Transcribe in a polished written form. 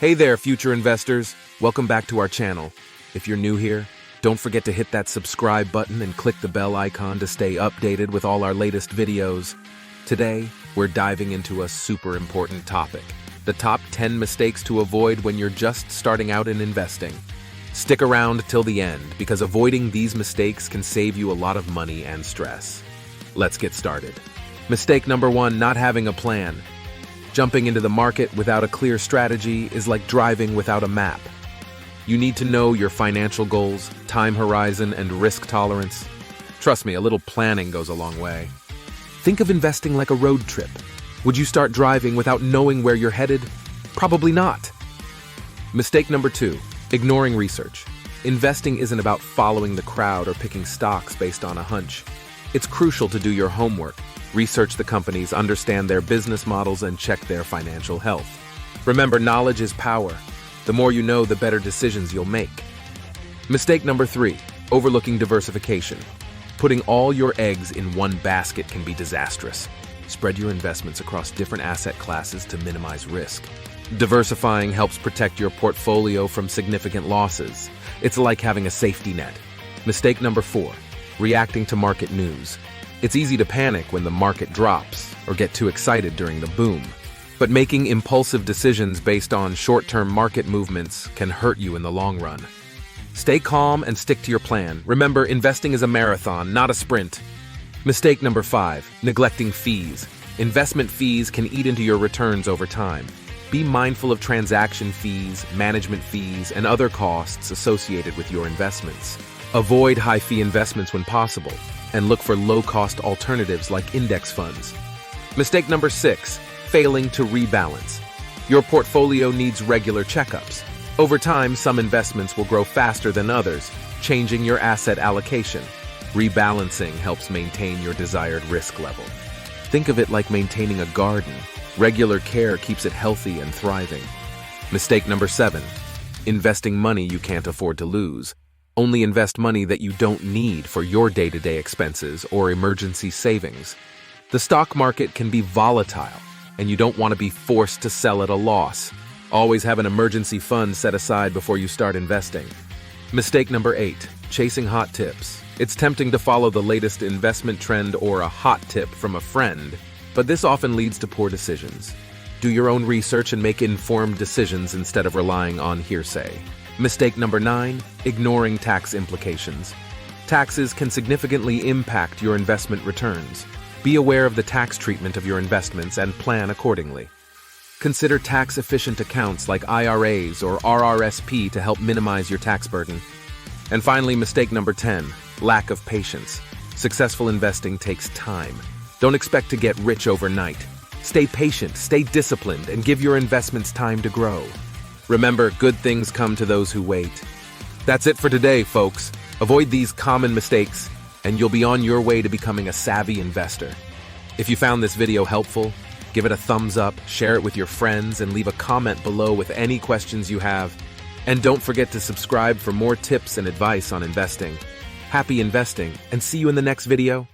Hey there, future investors. Welcome back to our channel. If you're new here, don't forget to hit that subscribe button and click the bell icon to stay updated with all our latest videos. Today, we're diving into a super important topic: the top 10 mistakes to avoid when you're just starting out in investing. Stick around till the end, because avoiding these mistakes can save you a lot of money and stress. Let's get started. Mistake number 1, not having a plan. Jumping into the market without a clear strategy is like driving without a map. You need to know your financial goals, time horizon, and risk tolerance. Trust me, a little planning goes a long way. Think of investing like a road trip. Would you start driving without knowing where you're headed? Probably not. Mistake number 2, ignoring research. Investing isn't about following the crowd or picking stocks based on a hunch. It's crucial to do your homework. Research the companies, understand their business models, and check their financial health. Remember, knowledge is power. The more you know, the better decisions you'll make. Mistake number 3, overlooking diversification. Putting all your eggs in one basket can be disastrous. Spread your investments across different asset classes to minimize risk. Diversifying helps protect your portfolio from significant losses. It's like having a safety net. Mistake number 4, reacting to market news. It's easy to panic when the market drops or get too excited during the boom. But making impulsive decisions based on short-term market movements can hurt you in the long run. Stay calm and stick to your plan. Remember, investing is a marathon, not a sprint. Mistake number 5, neglecting fees. Investment fees can eat into your returns over time. Be mindful of transaction fees, management fees, and other costs associated with your investments. Avoid high-fee investments when possible, and look for low-cost alternatives like index funds. Mistake number 6, failing to rebalance. Your portfolio needs regular checkups. Over time, some investments will grow faster than others, changing your asset allocation. Rebalancing helps maintain your desired risk level. Think of it like maintaining a garden. Regular care keeps it healthy and thriving. Mistake number 7, investing money you can't afford to lose. Only invest money that you don't need for your day-to-day expenses or emergency savings. The stock market can be volatile, and you don't want to be forced to sell at a loss. Always have an emergency fund set aside before you start investing. Mistake number 8, chasing hot tips. It's tempting to follow the latest investment trend or a hot tip from a friend, but this often leads to poor decisions. Do your own research and make informed decisions instead of relying on hearsay. Mistake number 9, ignoring tax implications. Taxes can significantly impact your investment returns. Be aware of the tax treatment of your investments and plan accordingly. Consider tax-efficient accounts like IRAs or RRSP to help minimize your tax burden. And finally, mistake number 10, lack of patience. Successful investing takes time. Don't expect to get rich overnight. Stay patient, stay disciplined, and give your investments time to grow. Remember, good things come to those who wait. That's it for today, folks. Avoid these common mistakes, and you'll be on your way to becoming a savvy investor. If you found this video helpful, give it a thumbs up, share it with your friends, and leave a comment below with any questions you have. And don't forget to subscribe for more tips and advice on investing. Happy investing, and see you in the next video.